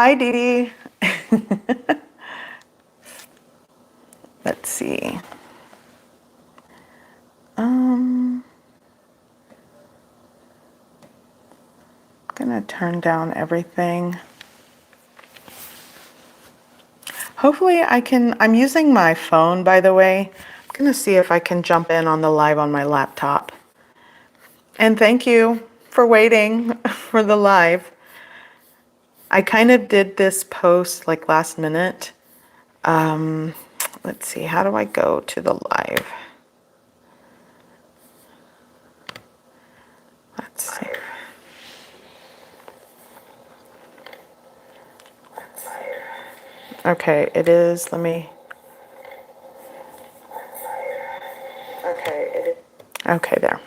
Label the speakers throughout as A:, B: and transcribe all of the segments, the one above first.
A: Hi, Dee Dee. Let's see. I'm gonna turn down everything. Hopefully I'm using my phone, by the way. I'm gonna see if I can jump in on the live on my laptop. And thank you for waiting for the live. I kind of did this post like last minute. Let's see, how do I go to the live? Let's see. Okay, it is, okay, there.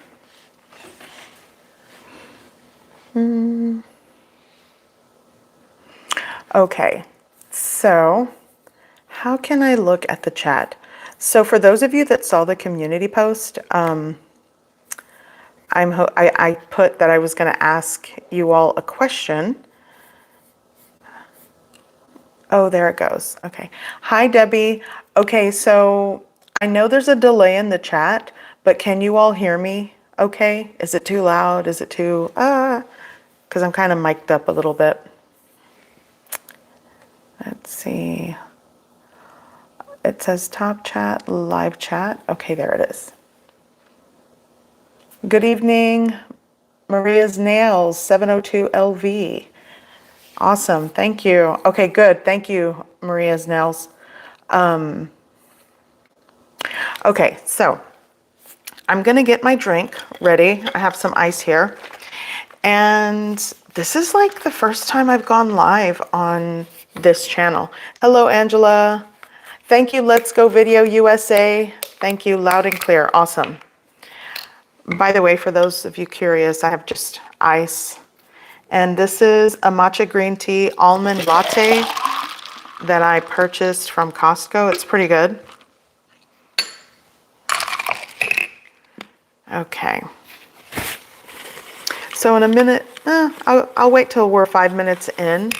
A: Okay, so how can I look at the chat? So for those of you that saw the community post, I put that I was going to ask you all a question. Oh, there it goes. Okay. Hi, Debbie. Okay, so I know there's a delay in the chat, but can you all hear me okay? Is it too loud? Is it too, because I'm kind of mic'd up a little bit. Let's see. It says top chat, live chat. Okay, there it is. Good evening, Maria's Nails, 702 LV. Awesome, thank you. Okay, good, thank you, Maria's Nails. Okay, so I'm gonna get my drink ready. I have some ice here. And this is like the first time I've gone live on this channel. Hello, Angela. Thank you, Let's Go Video USA. Thank you, loud and clear, awesome. By the way, for those of you curious, I have just ice. And this is a matcha green tea almond latte that I purchased from Costco. It's pretty good. Okay. So in a minute, I'll wait till we're 5 minutes in.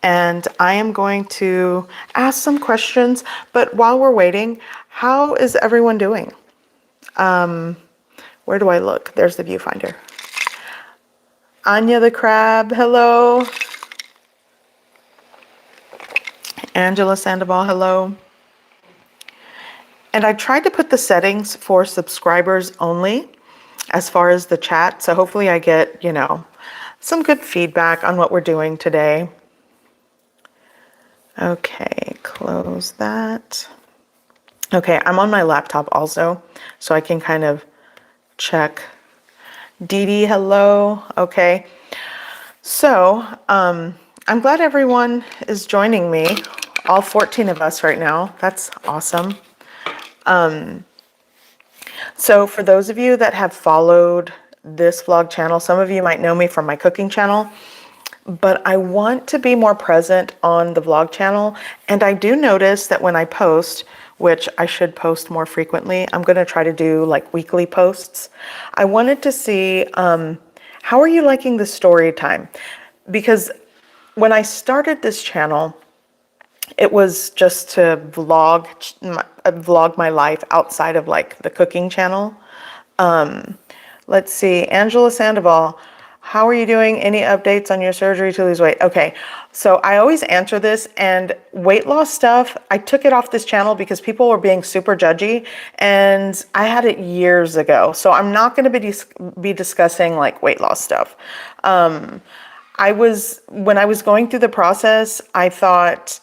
A: And I am going to ask some questions. But while we're waiting, how is everyone doing? Where do I look? There's the viewfinder. Anya the Crab, hello. Angela Sandoval, hello. And I tried to put the settings for subscribers only as far as the chat. So hopefully I get, some good feedback on what we're doing today. Okay, close that. Okay, I'm on my laptop also, so I can kind of check. Dee Dee, hello. Okay. So, I'm glad everyone is joining me. All 14 of us right now. That's awesome. So for those of you that have followed this vlog channel, some of you might know me from my cooking channel, but I want to be more present on the vlog channel. And I do notice that when I post, which I should post more frequently, I'm going to try to do like weekly posts. I wanted to see, how are you liking the story time? Because when I started this channel, it was just to vlog my life outside of like the cooking channel. Let's see, Angela Sandoval, how are you doing? Any updates on your surgery to lose weight? Okay, so I always answer this, and weight loss stuff, I took it off this channel because people were being super judgy, and I had it years ago. So I'm not going to be discussing like weight loss stuff. When I was going through the process, I thought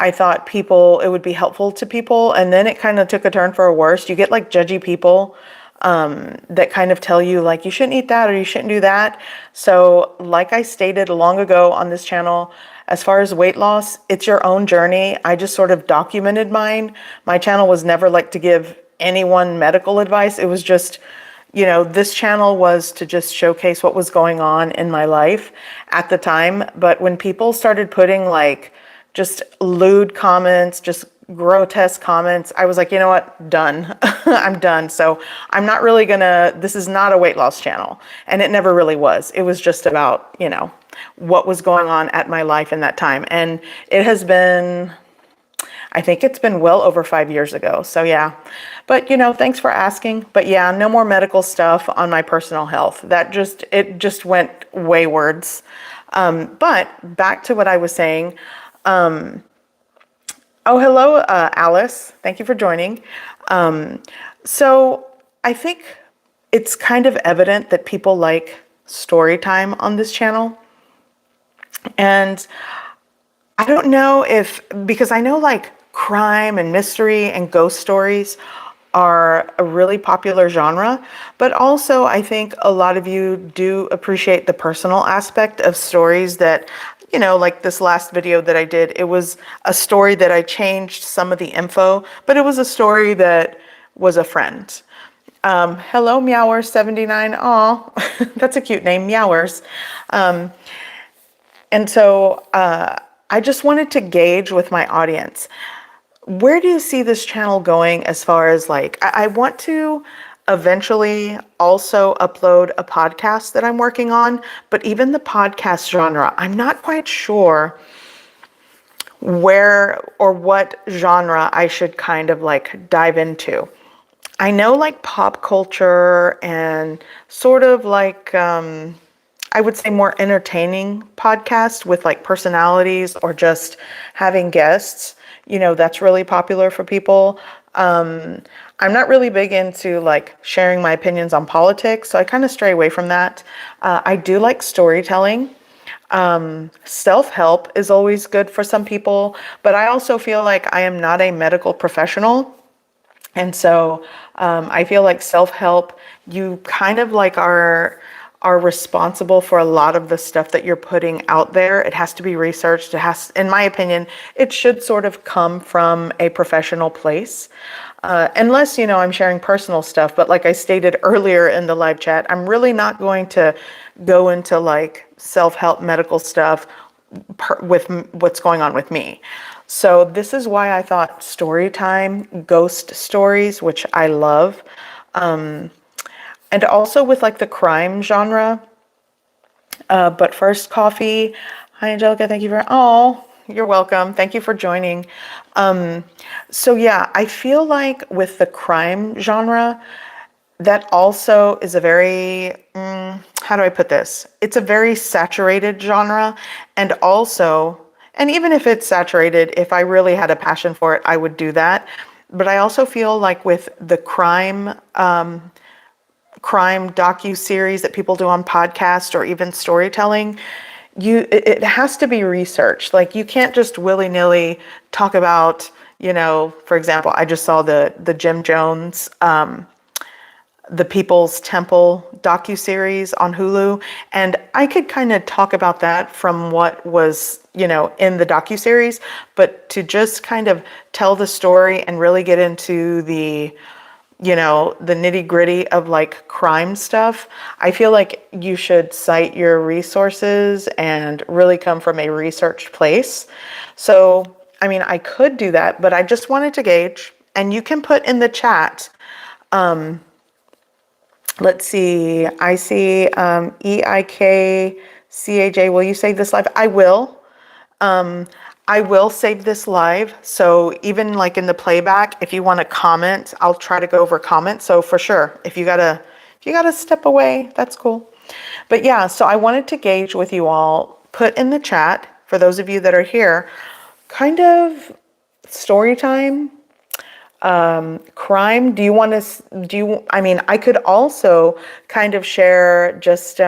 A: it would be helpful to people, and then it kind of took a turn for a worse. You get like judgy people that kind of tell you like you shouldn't eat that or you shouldn't do that. So like I stated long ago on this channel, as far as weight loss, it's your own journey. I just sort of documented mine. My channel was never like to give anyone medical advice. It was just, this channel was to just showcase what was going on in my life at the time. But when people started putting like just lewd comments, just grotesque comments, I was like, you know what, done. I'm done. So I'm not really gonna, this is not a weight loss channel. And it never really was. It was just about, what was going on at my life in that time. And it has been, I think it's been well over 5 years ago. So yeah, but thanks for asking. But yeah, no more medical stuff on my personal health. It just went waywards. But back to what I was saying. Oh, hello, Alice. Thank you for joining. So I think it's kind of evident that people like story time on this channel. And I don't know because I know like crime and mystery and ghost stories are a really popular genre, but also I think a lot of you do appreciate the personal aspect of stories that, like this last video that I did, it was a story that I changed some of the info, but it was a story that was a friend. Hello, Meowers79. Aw, that's a cute name, Meowers. And so I just wanted to gauge with my audience, where do you see this channel going as far as like, I want to eventually also upload a podcast that I'm working on, but even the podcast genre, I'm not quite sure where or what genre I should kind of like dive into. I know like pop culture and sort of like, I would say more entertaining podcasts with like personalities or just having guests, that's really popular for people. I'm not really big into like sharing my opinions on politics, so I kind of stray away from that. I do like storytelling. Self-help is always good for some people, but I also feel like I am not a medical professional. And so I feel like self-help, you kind of like are responsible for a lot of the stuff that you're putting out there. It has to be researched. In my opinion, it should sort of come from a professional place. Unless, I'm sharing personal stuff. But like I stated earlier in the live chat, I'm really not going to go into like self-help medical stuff with what's going on with me. So this is why I thought story time, ghost stories, which I love, and also with like the crime genre. But first, coffee. Hi, Angelica. Thank you for. Oh, you're welcome. Thank you for joining. So yeah, I feel like with the crime genre, that also is a very, how do I put this? It's a very saturated genre. And also, and even if it's saturated, if I really had a passion for it, I would do that. But I also feel like with the crime docu-series that people do on podcasts or even storytelling, it has to be researched. Like you can't just willy-nilly talk about, for example, I just saw the Jim Jones the People's Temple docu-series on Hulu, and I could kind of talk about that from what was, in the docu-series, but to just kind of tell the story and really get into the nitty-gritty of like crime stuff, I feel like you should cite your resources and really come from a researched place. So, I mean, I could do that, but I just wanted to gauge, and you can put in the chat. Let's see. I see EIKCAJ. Will you save this live? I will. I will save this live. So even like in the playback, if you want to comment, I'll try to go over comments. So for sure, if you gotta step away, that's cool. But yeah, so I wanted to gauge with you all, put in the chat for those of you that are here, kind of story time. Crime, I mean, I could also kind of share just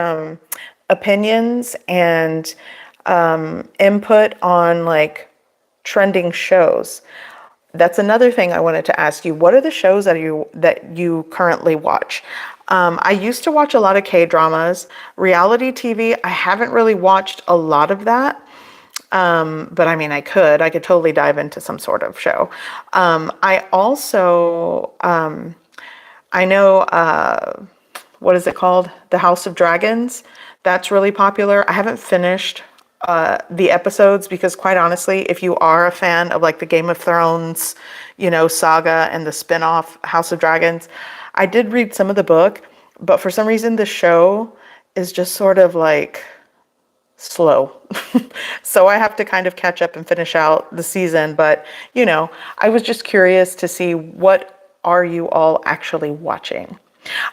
A: opinions and input on like trending shows. That's another thing I wanted to ask you. What are the shows that you currently watch? I used to watch a lot of K-dramas. Reality TV, I haven't really watched a lot of that. But I mean, I could totally dive into some sort of show. I also, I know, what is it called? The House of Dragons. That's really popular. I haven't finished the episodes, because quite honestly, if you are a fan of like the Game of Thrones, saga and the spin-off House of Dragons, I did read some of the book, but for some reason the show is just sort of like slow. So I have to kind of catch up and finish out the season, but I was just curious to see what are you all actually watching.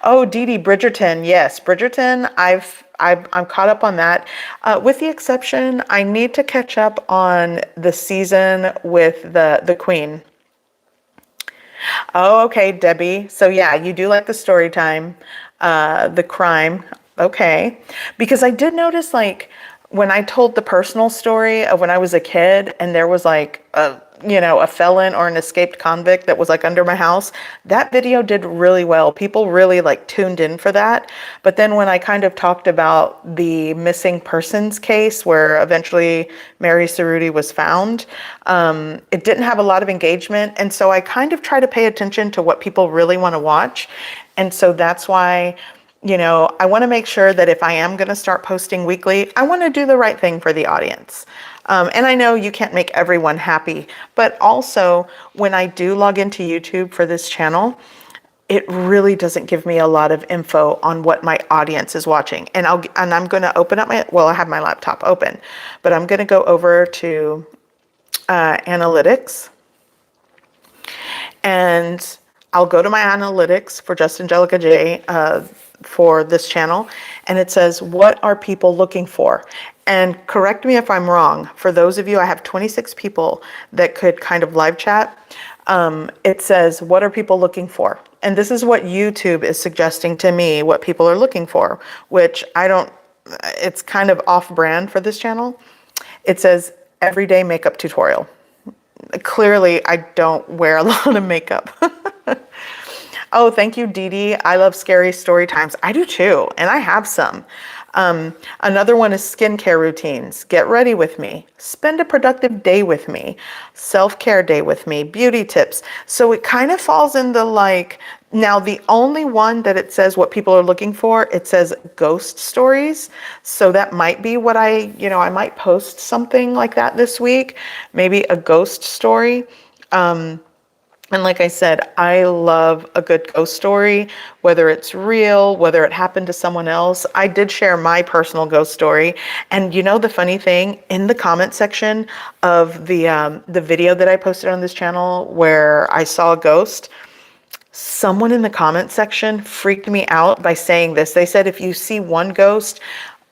A: Oh, Dee Dee, Bridgerton. Yes, Bridgerton. I'm caught up on that. With the exception, I need to catch up on the season with the Queen. Oh, okay, Debbie. So yeah, you do like the story time, the crime. Okay. Because I did notice like when I told the personal story of when I was a kid and there was like a felon or an escaped convict that was like under my house, that video did really well. People really like tuned in for that. But then when I kind of talked about the missing persons case where eventually Mary Cerruti was found, it didn't have a lot of engagement. And so I kind of try to pay attention to what people really want to watch. And so that's why I want to make sure that if I am going to start posting weekly, I want to do the right thing for the audience. And I know you can't make everyone happy, but also when I do log into YouTube for this channel, it really doesn't give me a lot of info on what my audience is watching. And I'm going to open up I have my laptop open, but I'm going to go over to analytics, and I'll go to my analytics for Just Angelica J for this channel, and it says, what are people looking for? And correct me if I'm wrong. For those of you, I have 26 people that could kind of live chat. It says, what are people looking for? And this is what YouTube is suggesting to me, what people are looking for, which it's kind of off brand for this channel. It says, everyday makeup tutorial. Clearly, I don't wear a lot of makeup. Oh, thank you, Dee Dee. I love scary story times. I do too, and I have some. Another one is skincare routines. Get ready with me. Spend a productive day with me. Self-care day with me. Beauty tips. So it kind of falls in the now the only one that it says what people are looking for, it says ghost stories. So that might be what I might post something like that this week. Maybe a ghost story. And like I said, I love a good ghost story, whether it's real, whether it happened to someone else. I did share my personal ghost story. And the funny thing, in the comment section of the video that I posted on this channel where I saw a ghost, someone in the comment section freaked me out by saying this. They said, if you see one ghost,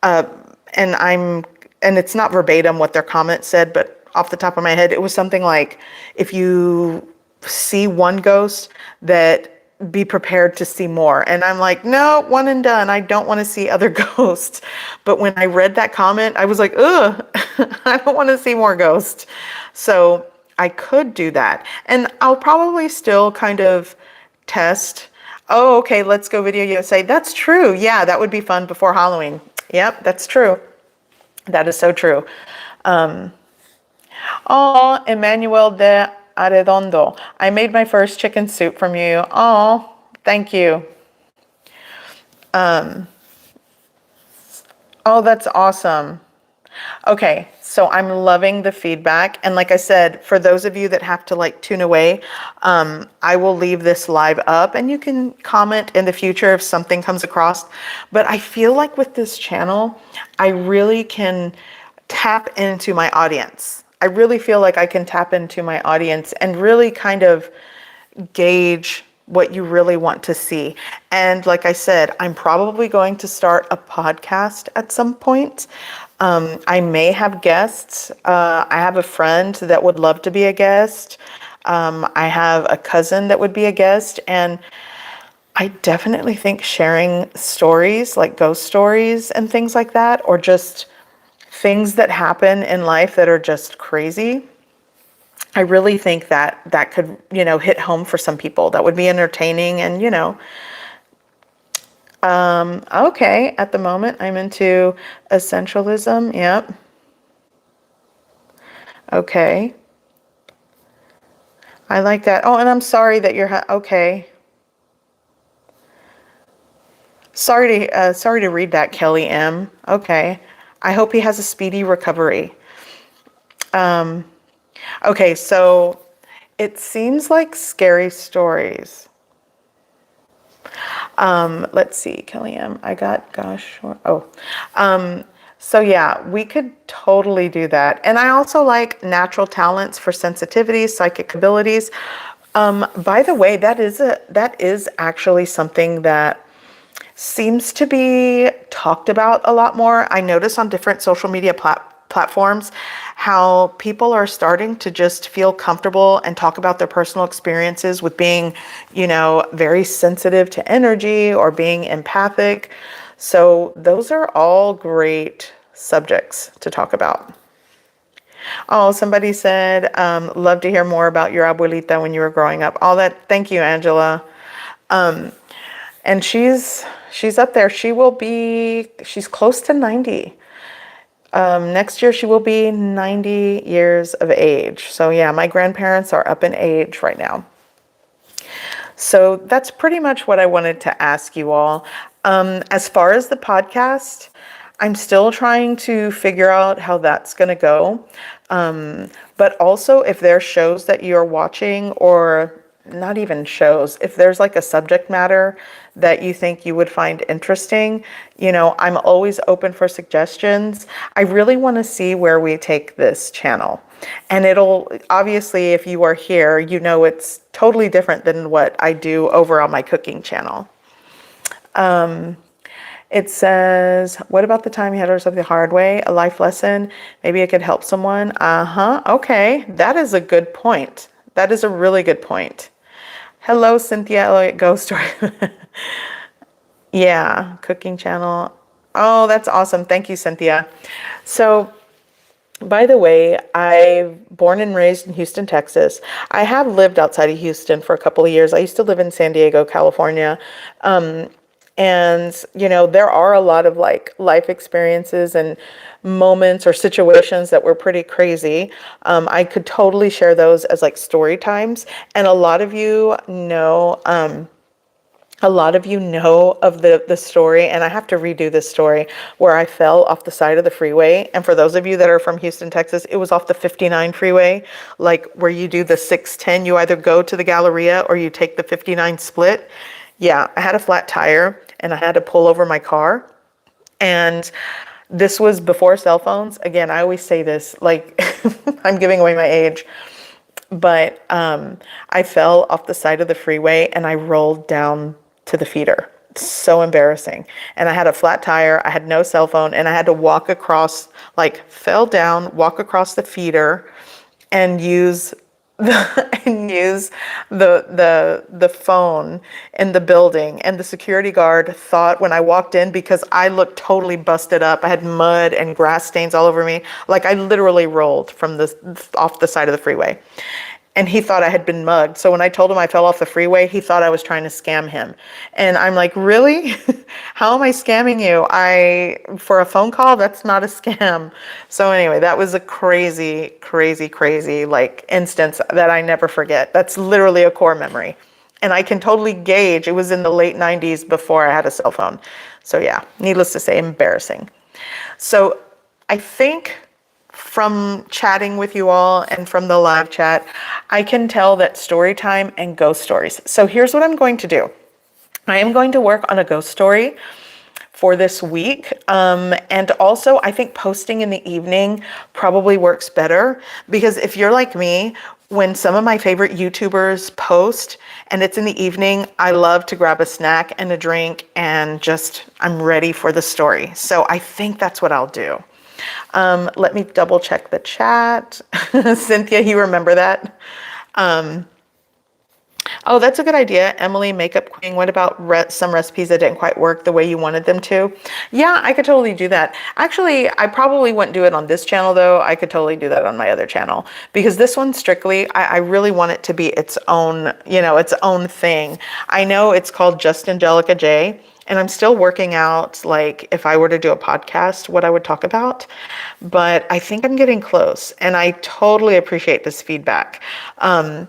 A: and it's not verbatim what their comment said, but off the top of my head, it was something like, if you see one ghost, that be prepared to see more. And I'm like, no, one and done. I don't want to see other ghosts. But when I read that comment, I was like, ugh, I don't want to see more ghosts. So I could do that. And I'll probably still kind of test. Oh, okay, Let's Go Video USA. That's true. Yeah, that would be fun before Halloween. Yep, that's true. That is so true. Oh, Emmanuel de Arredondo. I made my first chicken soup from you. Oh, thank you. Oh, that's awesome. Okay, so I'm loving the feedback. And like I said, for those of you that have to tune away, I will leave this live up and you can comment in the future if something comes across. But I feel like with this channel, I really can tap into my audience. I really feel like I can tap into my audience and really kind of gauge what you really want to see. And like I said, I'm probably going to start a podcast at some point. I may have guests. I have a friend that would love to be a guest. I have a cousin that would be a guest. And I definitely think sharing stories like ghost stories and things like that, or just things that happen in life that are just crazy, I really think that that could, hit home for some people. That would be entertaining and, okay, at the moment I'm into essentialism. Yep. Okay. I like that. Oh, and I'm sorry that you're, okay. Sorry to read that, Kelly M. Okay. I hope he has a speedy recovery. Okay, so it seems like scary stories. Let's see, Kellyanne, I got gosh, oh. So yeah, we could totally do that. And I also like natural talents for sensitivities, psychic abilities. By the way, that is actually something that seems to be talked about a lot more. I notice on different social media platforms how people are starting to just feel comfortable and talk about their personal experiences with being, very sensitive to energy or being empathic. So those are all great subjects to talk about. Oh, somebody said, love to hear more about your abuelita when you were growing up. All that. Thank you, Angela. And she's up there. She's close to 90. Next year she will be 90 years of age. So yeah, my grandparents are up in age right now. So that's pretty much what I wanted to ask you all. As far as the podcast, I'm still trying to figure out how that's going to go. But also, if there are shows that you're watching, or not even shows, if there's like a subject matter that you think you would find interesting, I'm always open for suggestions. I really want to see where we take this channel. And it'll, obviously, if you are here, it's totally different than what I do over on my cooking channel. It says, what about the time you had to learn something the hard way? A life lesson? Maybe it could help someone? Okay. That is a good point. That is a really good point. Hello, Cynthia Elliott Ghost Story. Yeah, cooking channel. Oh, that's awesome. Thank you, Cynthia. So, by the way, I'm born and raised in Houston, Texas. I have lived outside of Houston for a couple of years. I used to live in San Diego, California. And, there are a lot of like life experiences and moments or situations that were pretty crazy. I could totally share those as like story times. And a lot of you know, of the story, and I have to redo this story, where I fell off the side of the freeway. And for those of you that are from Houston, Texas, it was off the 59 freeway, like where you do the 610, you either go to the Galleria or you take the 59 split. Yeah, I had a flat tire and I had to pull over my car. And this was before cell phones. Again, I always say this, like I'm giving away my age. But I fell off the side of the freeway and I rolled down to the feeder. So embarrassing. And I had a flat tire, I had no cell phone, and I had to walk across, like fell down, walk across the feeder and use the phone in the building. And the security guard thought when I walked in, because I looked totally busted up, I had mud and grass stains all over me, like I literally rolled off the side of the freeway. And he thought I had been mugged. So when I told him I fell off the freeway, he thought I was trying to scam him. And I'm like, really? How am I scamming you? For a phone call? That's not a scam. So anyway, that was a crazy, crazy, crazy like instance that I never forget. That's literally a core memory. And I can totally gauge, it was in the late 90s before I had a cell phone. So yeah, needless to say, embarrassing. So I think from chatting with you all and from the live chat, I can tell that story time and ghost stories. So here's what I'm going to do. I am going to work on a ghost story for this week. And also I think posting in the evening probably works better, because if you're like me, when some of my favorite YouTubers post and it's in the evening, I love to grab a snack and a drink and I'm ready for the story. So I think that's what I'll do. Let me double check the chat. Cynthia, you remember that? Oh, that's a good idea. Emily, Makeup Queen. What about some recipes that didn't quite work the way you wanted them to? Yeah, I could totally do that. Actually, I probably wouldn't do it on this channel though. I could totally do that on my other channel, because this one strictly, I really want it to be its own, its own thing. I know it's called Just Angelica J. And I'm still working out, like, if I were to do a podcast, what I would talk about. But I think I'm getting close. And I totally appreciate this feedback. I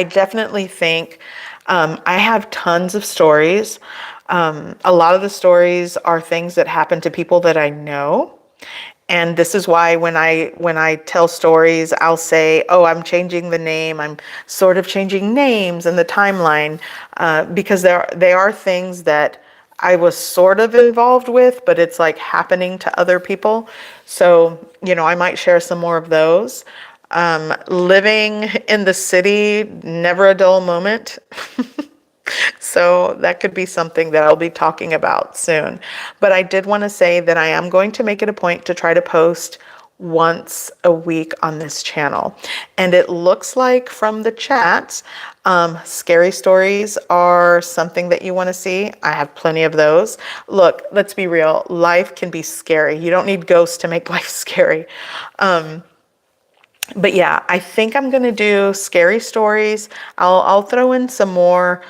A: definitely think I have tons of stories. A lot of the stories are things that happen to people that I know. And this is why when I tell stories, I'll say, "Oh, I'm changing the name. I'm sort of changing names and the timeline," because they are things that I was sort of involved with, but it's like happening to other people. So, I might share some more of those. Living in the city, never a dull moment. So that could be something that I'll be talking about soon. But I did want to say that I am going to make it a point to try to post once a week on this channel. And it looks like from the chats, scary stories are something that you want to see. I have plenty of those. Look, let's be real. Life can be scary. You don't need ghosts to make life scary. But yeah, I think I'm gonna do scary stories. I'll throw in some more,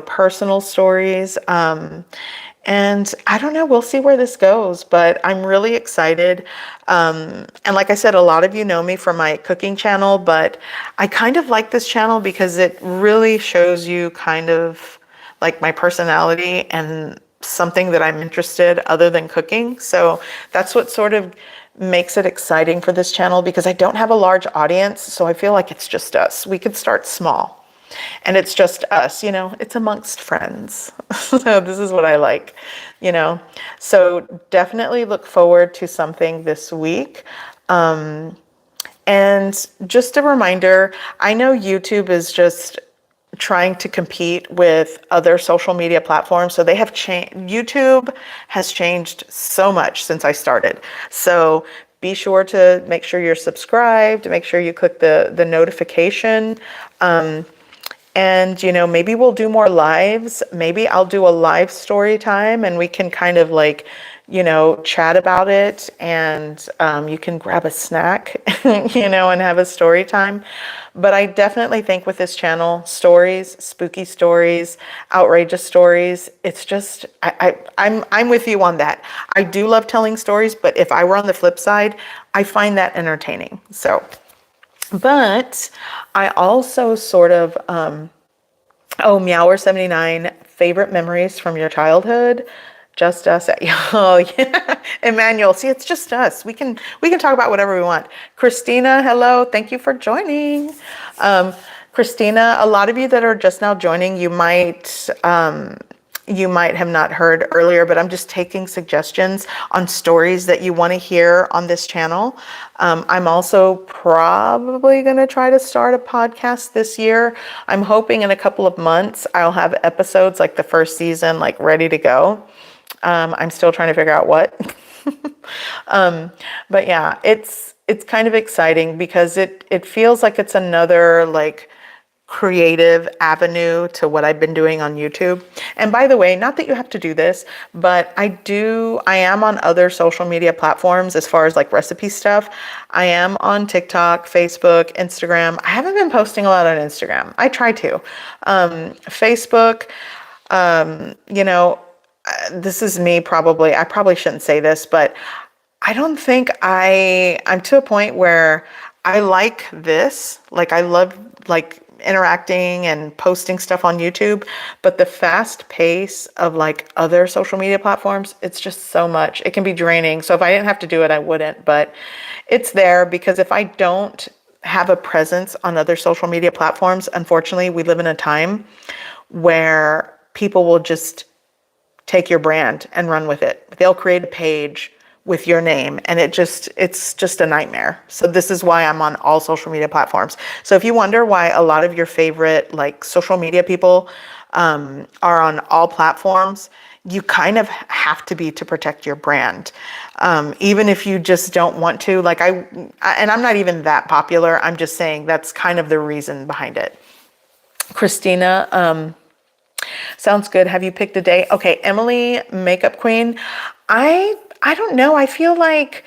A: personal stories. And I don't know, we'll see where this goes, but I'm really excited. And like I said, a lot of you know me from my cooking channel, but I kind of like this channel because it really shows you kind of like my personality and something that I'm interested other than cooking. So that's what sort of makes it exciting for this channel because I don't have a large audience. So I feel like it's just us. We could start small and it's just us, it's amongst friends. So this is what I like, So definitely look forward to something this week. And just a reminder, I know YouTube is just trying to compete with other social media platforms. So they have changed, YouTube has changed so much since I started. So be sure to make sure you're subscribed, make sure you click the notification. And, maybe we'll do more lives. Maybe I'll do a live story time and we can kind of like, chat about it and you can grab a snack, and have a story time. But I definitely think with this channel, stories, spooky stories, outrageous stories, it's just, I'm with you on that. I do love telling stories, but if I were on the flip side, I find that entertaining. So, but I also sort of, Meower79, favorite memories from your childhood. Just us. Oh yeah, Emmanuel. See, it's just us. We can talk about whatever we want. Christina, hello. Thank you for joining. Christina, a lot of you that are just now joining, you might have not heard earlier, but I'm just taking suggestions on stories that you want to hear on this channel. I'm also probably going to try to start a podcast this year. I'm hoping in a couple of months I'll have episodes like the first season like ready to go. I'm still trying to figure out what. But yeah, it's kind of exciting because it feels like it's another like creative avenue to what I've been doing on YouTube. And by the way, not that you have to do this, but I am on other social media platforms as far as like recipe stuff. I am on TikTok, Facebook, Instagram. I haven't been posting a lot on Instagram. I try to. Facebook, this is me probably. I probably shouldn't say this, but I don't think I'm to a point where I like this. Like I love like interacting and posting stuff on YouTube, but the fast pace of like other social media platforms, it's just so much. It can be draining. So if I didn't have to do it, I wouldn't, but it's there because if I don't have a presence on other social media platforms, unfortunately, we live in a time where people will just take your brand and run with it. They'll create a page with your name and it's just a nightmare. So this is why I'm on all social media platforms. So if you wonder why a lot of your favorite like social media people are on all platforms, you kind of have to be to protect your brand. Even if you just don't want to, like and I'm not even that popular. I'm just saying that's kind of the reason behind it. Christina, sounds good. Have you picked a day? Okay, Emily, Makeup Queen. I don't know. I feel like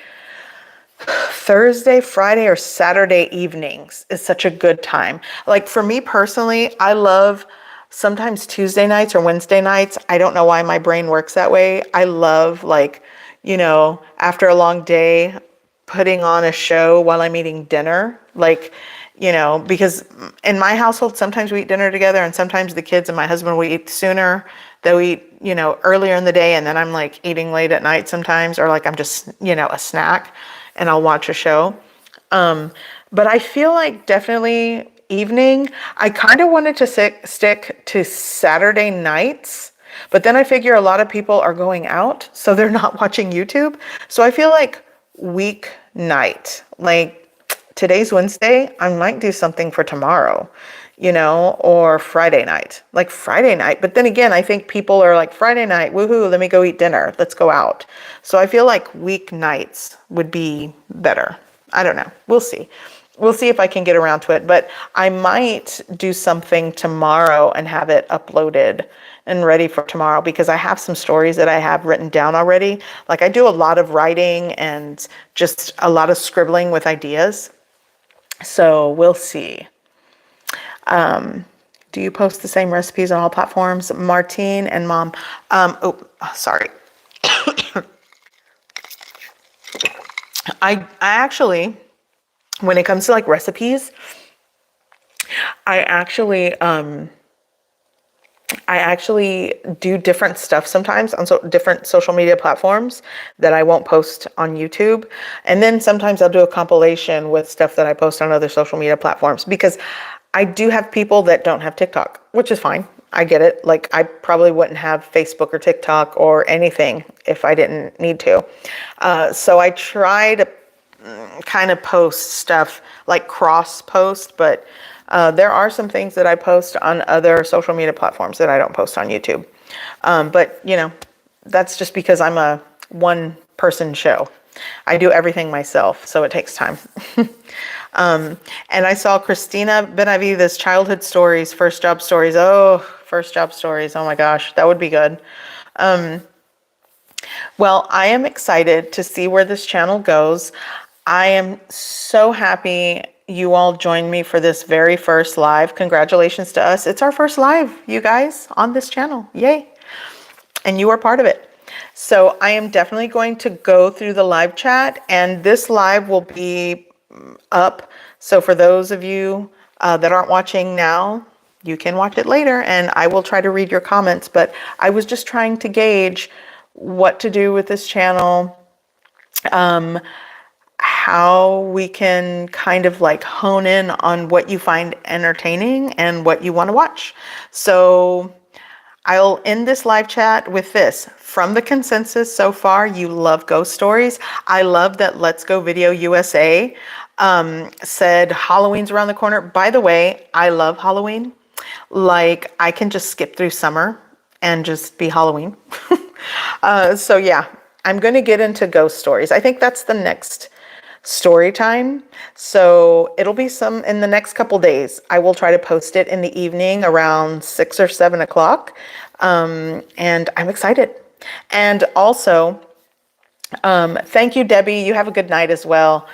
A: Thursday, Friday, or Saturday evenings is such a good time. Like for me personally, I love sometimes Tuesday nights or Wednesday nights. I don't know why my brain works that way. I love like, after a long day, putting on a show while I'm eating dinner. Like, because in my household, sometimes we eat dinner together and sometimes the kids and my husband, we eat sooner they'll eat, earlier in the day, and then I'm like eating late at night sometimes, or like I'm just, a snack, and I'll watch a show. But I feel like definitely evening. I kind of wanted to stick to Saturday nights, but then I figure a lot of people are going out, so they're not watching YouTube. So I feel like weeknight, like today's Wednesday, I might do something for tomorrow, or Friday night, like Friday night. But then again, I think people are like, Friday night, woohoo, let me go eat dinner. Let's go out. So I feel like weeknights would be better. I don't know. We'll see. We'll see if I can get around to it. But I might do something tomorrow and have it uploaded and ready for tomorrow, because I have some stories that I have written down already. Like I do a lot of writing and just a lot of scribbling with ideas. So we'll see. Do you post the same recipes on all platforms? Martine and Mom. Sorry. I actually, when it comes to like recipes, I actually do different stuff sometimes on different social media platforms that I won't post on YouTube. And then sometimes I'll do a compilation with stuff that I post on other social media platforms, because I do have people that don't have TikTok, which is fine. I get it. Like I probably wouldn't have Facebook or TikTok or anything if I didn't need to. So I try to kind of post stuff like cross post, but there are some things that I post on other social media platforms that I don't post on YouTube. But that's just because I'm a one person show. I do everything myself, so it takes time. And I saw Christina Benavides' childhood stories, first job stories. Oh, first job stories. Oh my gosh, that would be good. Well, I am excited to see where this channel goes. I am so happy you all joined me for this very first live. Congratulations to us. It's our first live, you guys, on this channel. Yay. And you are part of it. So I am definitely going to go through the live chat, and this live will be up. So for those of you that aren't watching now, you can watch it later, and I will try to read your comments. But I was just trying to gauge what to do with this channel, how we can kind of like hone in on what you find entertaining and what you want to watch. So I'll end this live chat with this. From the consensus so far, you love ghost stories. I love that Let's Go Video USA said Halloween's around the corner. By the way, I love Halloween. Like I can just skip through summer and just be Halloween. So yeah, I'm going to get into ghost stories. I think that's the next story time. So it'll be some in the next couple days. I will try to post it in the evening around 6 or 7 o'clock. And I'm excited. And also, thank you, Debbie. You have a good night as well.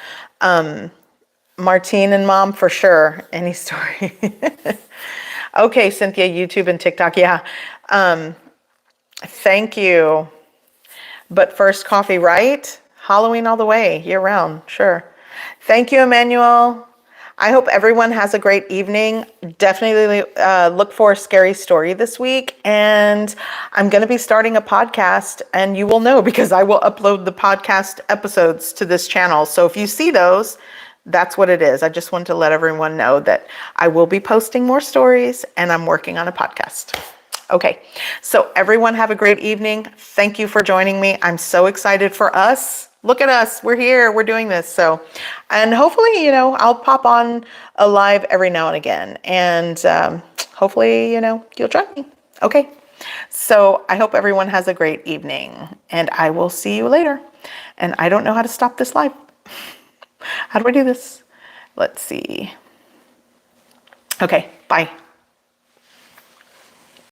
A: Martine and Mom, for sure. Any story. Okay, Cynthia, YouTube and TikTok. Yeah. Thank you. But first coffee, right? Halloween all the way, year round, sure. Thank you, Emmanuel. I hope everyone has a great evening. Definitely look for a scary story this week. And I'm going to be starting a podcast, and you will know because I will upload the podcast episodes to this channel. So if you see those, that's what it is. I just want to let everyone know that I will be posting more stories, and I'm working on a podcast. Okay, so everyone have a great evening. Thank you for joining me. I'm so excited for us. Look at us, we're here, we're doing this. So, and hopefully, I'll pop on a live every now and again. And hopefully, you'll join me. Okay, so I hope everyone has a great evening, and I will see you later. And I don't know how to stop this live. How do I do this? Let's see. Okay, bye.